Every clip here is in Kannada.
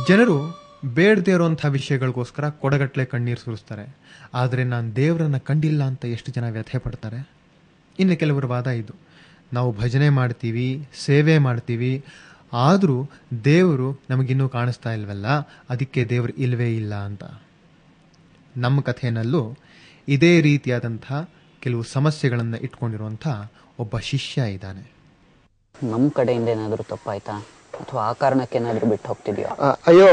ಜನರು ಬೇಡದೇ ಇರುವಂಥ ವಿಷಯಗಳಿಗೋಸ್ಕರ ಕೊಡಗಟ್ಲೆ ಕಣ್ಣೀರು ಸುರಿಸ್ತಾರೆ. ಆದರೆ ನಾನು ದೇವರನ್ನು ಕಂಡಿಲ್ಲ ಅಂತ ಎಷ್ಟು ಜನ ವ್ಯಥೆ ಪಡ್ತಾರೆ. ಇನ್ನು ಕೆಲವರ ವಾದ ಇದು, ನಾವು ಭಜನೆ ಮಾಡ್ತೀವಿ, ಸೇವೆ ಮಾಡ್ತೀವಿ, ಆದರೂ ದೇವರು ನಮಗಿನ್ನೂ ಕಾಣಿಸ್ತಾ ಇಲ್ವಲ್ಲ, ಅದಕ್ಕೆ ದೇವರು ಇಲ್ಲವೇ ಇಲ್ಲ ಅಂತ. ನಮ್ಮ ಕಥೆಯಲ್ಲೂ ಇದೇ ರೀತಿಯಾದಂಥ ಕೆಲವು ಸಮಸ್ಯೆಗಳನ್ನು ಇಟ್ಕೊಂಡಿರುವಂಥ ಒಬ್ಬ ಶಿಷ್ಯ ಇದ್ದಾನೆ. ನಮ್ಮ ಕಡೆಯಿಂದ ಏನಾದರೂ ತಪ್ಪಾಯ್ತಾ ಅಥವಾ ಆ ಕಾರಣಕ್ಕೆ ಏನಾದರೂ ಬಿಟ್ಟು ಹೋಗ್ತಿದ್ಯೋ? ಅಯ್ಯೋ,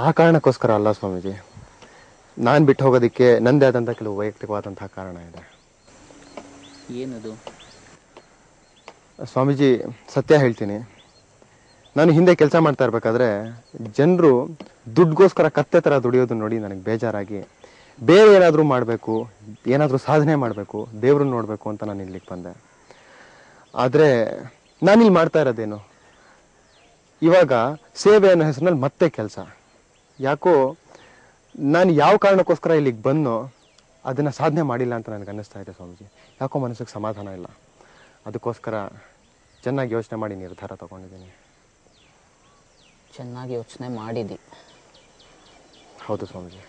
ಆ ಕಾರಣಕ್ಕೋಸ್ಕರ ಅಲ್ಲ ಸ್ವಾಮೀಜಿ. ನಾನು ಬಿಟ್ಟು ಹೋಗೋದಕ್ಕೆ ನನ್ನದೇ ಆದಂಥ ಕೆಲವು ವೈಯಕ್ತಿಕವಾದಂತಹ ಕಾರಣ ಇದೆ. ಏನದು? ಸ್ವಾಮೀಜಿ, ಸತ್ಯ ಹೇಳ್ತೀನಿ. ನಾನು ಹಿಂದೆ ಕೆಲಸ ಮಾಡ್ತಾ ಇರಬೇಕಾದ್ರೆ ಜನರು ದುಡ್ಗೋಸ್ಕರ ಕತ್ತೆ ಥರ ದುಡಿಯೋದು ನೋಡಿ ನನಗೆ ಬೇಜಾರಾಗಿ ಬೇರೆ ಏನಾದರೂ ಮಾಡಬೇಕು, ಏನಾದರೂ ಸಾಧನೆ ಮಾಡಬೇಕು, ದೇವ್ರನ್ನ ನೋಡಬೇಕು ಅಂತ ನಾನು ಇಲ್ಲಿಗೆ ಬಂದೆ. ಆದರೆ ನಾನಿಲ್ಲಿ ಮಾಡ್ತಾ ಇರೋದೇನು, ಇವಾಗ ಸೇವೆ ಅನ್ನೋ ಹೆಸರಿನಲ್ಲಿ ಮತ್ತೆ ಕೆಲಸ. ಯಾಕೋ ನಾನು ಯಾವ ಕಾರಣಕ್ಕೋಸ್ಕರ ಇಲ್ಲಿಗೆ ಬಂದೋ ಅದನ್ನು ಸಾಧನೆ ಮಾಡಿಲ್ಲ ಅಂತ ನನಗೆ ಅನ್ನಿಸ್ತಾ ಇದೆ ಸ್ವಾಮೀಜಿ. ಯಾಕೋ ಮನಸ್ಸಿಗೆ ಸಮಾಧಾನ ಇಲ್ಲ. ಅದಕ್ಕೋಸ್ಕರ ಚೆನ್ನಾಗಿ ಯೋಚನೆ ಮಾಡಿ ನಿರ್ಧಾರ ತಗೊಂಡಿದ್ದೀನಿ. ಚೆನ್ನಾಗಿ ಯೋಚನೆ ಮಾಡಿದ್ದಿ? ಹೌದು ಸ್ವಾಮೀಜಿ.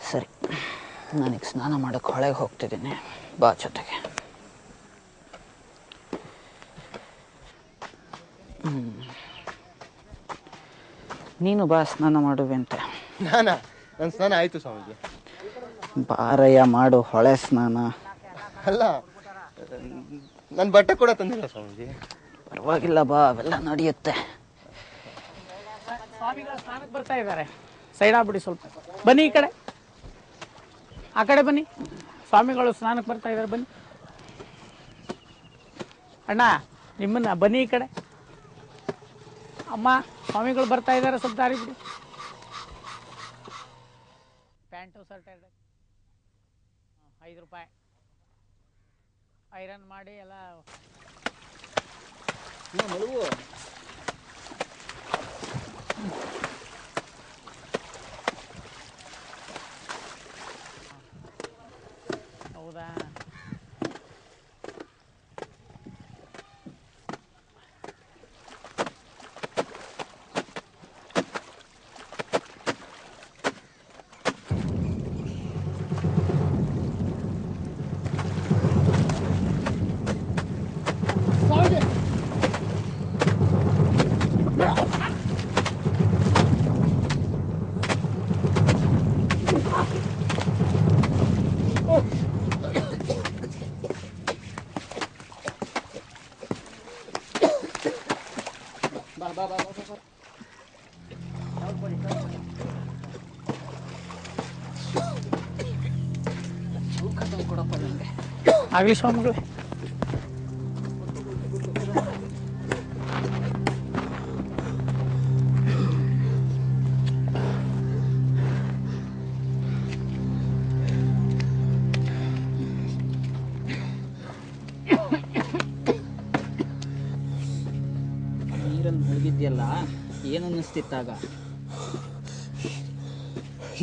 ಸರಿ, ನನಗೆ ಸ್ನಾನ ಮಾಡೋಕ್ಕೆ ಹೊಳೆಗೆ ಹೋಗ್ತಿದ್ದೀನಿ, ಬಾ ಜೊತೆಗೆ. ನೀನು ಬಾ, ಸ್ನಾನ ಮಾಡುವಂತೆ. ನನ್ನ ಸ್ನಾನ ಆಯಿತು ಸ್ವಾಮೀಜಿ. ಬಾರಯ್ಯ, ಮಾಡು ಹೊಳೆ ಸ್ನಾನ. ಅಲ್ಲ, ನನ್ನ ಬಟ್ಟೆ ಕೂಡ ತಂದಿಲ್ಲ ಸ್ವಾಮೀಜಿ. ಪರವಾಗಿಲ್ಲ, ಬಾ, ಅವೆಲ್ಲ ನಡೆಯುತ್ತೆ. ಸ್ವಾಮಿಗಳು ಸ್ನಾನಕ್ಕೆ ಬರ್ತಾ ಇದ್ದಾರೆ, ಸೈಡ್ ಆಗ್ಬಿಡಿ ಸ್ವಲ್ಪ. ಬನ್ನಿ ಈ ಕಡೆ, ಆ ಕಡೆ ಬನ್ನಿ. ಸ್ವಾಮಿಗಳು ಸ್ನಾನಕ್ಕೆ ಬರ್ತಾ ಇದ್ದಾರೆ, ಬನ್ನಿ. ಅಣ್ಣ, ನಿಮ್ಮನ್ನ ಬನ್ನಿ ಈ ಕಡೆ. ಅಮ್ಮ, ಸ್ವಾಮಿಗಳು ಬರ್ತಾ ಇದ್ದಾರೆ, ಸ್ವಲ್ಪ ದಾರಿ ಬಿಡಿ. ಪ್ಯಾಂಟು ಶರ್ಟ್ 5 ರೂಪಾಯಿ ಐರನ್ ಮಾಡಿ ಎಲ್ಲ. ಹೌದಾ? ಆಗಲಿ ಸ್ವಾಮಿಗಳೇ. ನೀರಲ್ಲಿ ಮುಳುಗಿದ್ಯಲ್ಲ, ಏನು ಅನ್ನಿಸ್ತಿತ್ತಾಗ?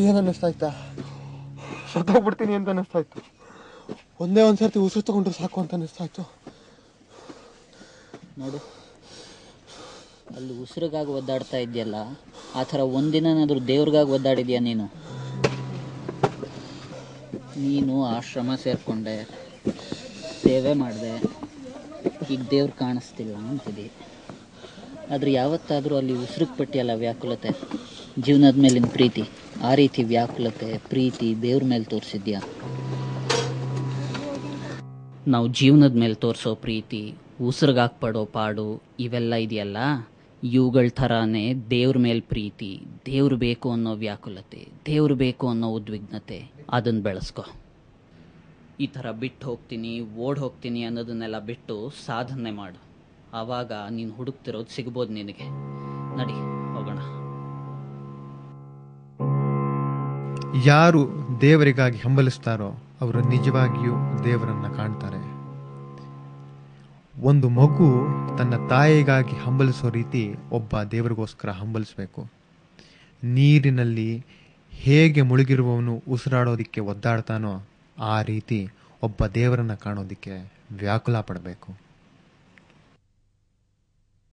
ಏನು ಅನ್ನಿಸ್ತಾ ಇತ್ತಾ? ಸತ್ತೋಗ್ಬಿಡ್ತೀನಿ ಅಂತ ಅನ್ನಿಸ್ತಾ ಇತ್ತು. ಒಂದೇ ಒಂದ್ಸರ್ತಿ ಉಸಿರು ತಗೊಂಡ್ರೆ ಸಾಕು ಅಂತ ಅನ್ನಿಸ್ತಾ ಇತ್ತು. ನೋಡು, ಅಲ್ಲಿ ಉಸಿರಿಗಾಗಿ ಒದ್ದಾಡ್ತಾ ಇದೆಯಲ್ಲ, ಆ ಥರ ಒಂದಿನಾದ್ರೂ ದೇವ್ರಿಗಾಗಿ ಒದ್ದಾಡಿದ್ಯಾ ನೀನು? ನೀನು ಆಶ್ರಮ ಸೇರಿಕೊಂಡೆ, ಸೇವೆ ಮಾಡಿದೆ, ಈಗ ದೇವ್ರು ಕಾಣಿಸ್ತಿಲ್ಲ ಅಂತಿದೆ. ಆದರೆ ಯಾವತ್ತಾದರೂ ಅಲ್ಲಿ ಉಸಿರಿಗೆ ಪಟ್ಟಿಯಲ್ಲ ವ್ಯಾಕುಲತೆ, ಜೀವನದ ಮೇಲಿನ ಪ್ರೀತಿ, ಆ ರೀತಿ ವ್ಯಾಕುಲತೆ ಪ್ರೀತಿ ದೇವ್ರ ಮೇಲೆ ತೋರಿಸಿದ್ಯಾ? ನಾವು ಜೀವನದ ಮೇಲೆ ತೋರಿಸೋ ಪ್ರೀತಿ, ಉಸಿರಿಗಾಕ್ಪಡೋ ಪಾಡು, ಇವೆಲ್ಲ ಇದೆಯಲ್ಲ, ಇವುಗಳ ಥರನೇ ದೇವ್ರ ಮೇಲೆ ಪ್ರೀತಿ, ದೇವ್ರು ಬೇಕು ಅನ್ನೋ ವ್ಯಾಕುಲತೆ, ದೇವ್ರು ಬೇಕು ಅನ್ನೋ ಉದ್ವಿಗ್ನತೆ, ಅದನ್ನು ಬೆಳೆಸ್ಕೊ. ಈ ಥರ ಬಿಟ್ಟು ಹೋಗ್ತೀನಿ, ಓಡ್ ಹೋಗ್ತೀನಿ ಅನ್ನೋದನ್ನೆಲ್ಲ ಬಿಟ್ಟು ಸಾಧನೆ ಮಾಡು. ಆವಾಗ ನೀನು ಹುಡುಕ್ತಿರೋದು ಸಿಗ್ಬೋದು ನಿನಗೆ. ನಡಿ, ಹೋಗೋಣ. ಯಾರು ದೇವರಿಗಾಗಿ ಹಂಬಲಿಸ್ತಾರೋ ಅವರು ನಿಜವಾಗಿಯೂ ದೇವರನ್ನ ಕಾಣ್ತಾರೆ. ಒಂದು ಮಗು ತನ್ನ ತಾಯಿಗಾಗಿ ಹಂಬಲಿಸೋ ರೀತಿ ಒಬ್ಬ ದೇವರಿಗೋಸ್ಕರ ಹಂಬಲಿಸಬೇಕು. ನೀರಿನಲ್ಲಿ ಹೇಗೆ ಮುಳುಗಿರುವವನು ಉಸಿರಾಡೋದಿಕ್ಕೆ ಒದ್ದಾಡ್ತಾನೋ ಆ ರೀತಿ ಒಬ್ಬ ದೇವರನ್ನ ಕಾಣೋದಿಕ್ಕೆ ವ್ಯಾಕುಲ ಪಡಬೇಕು.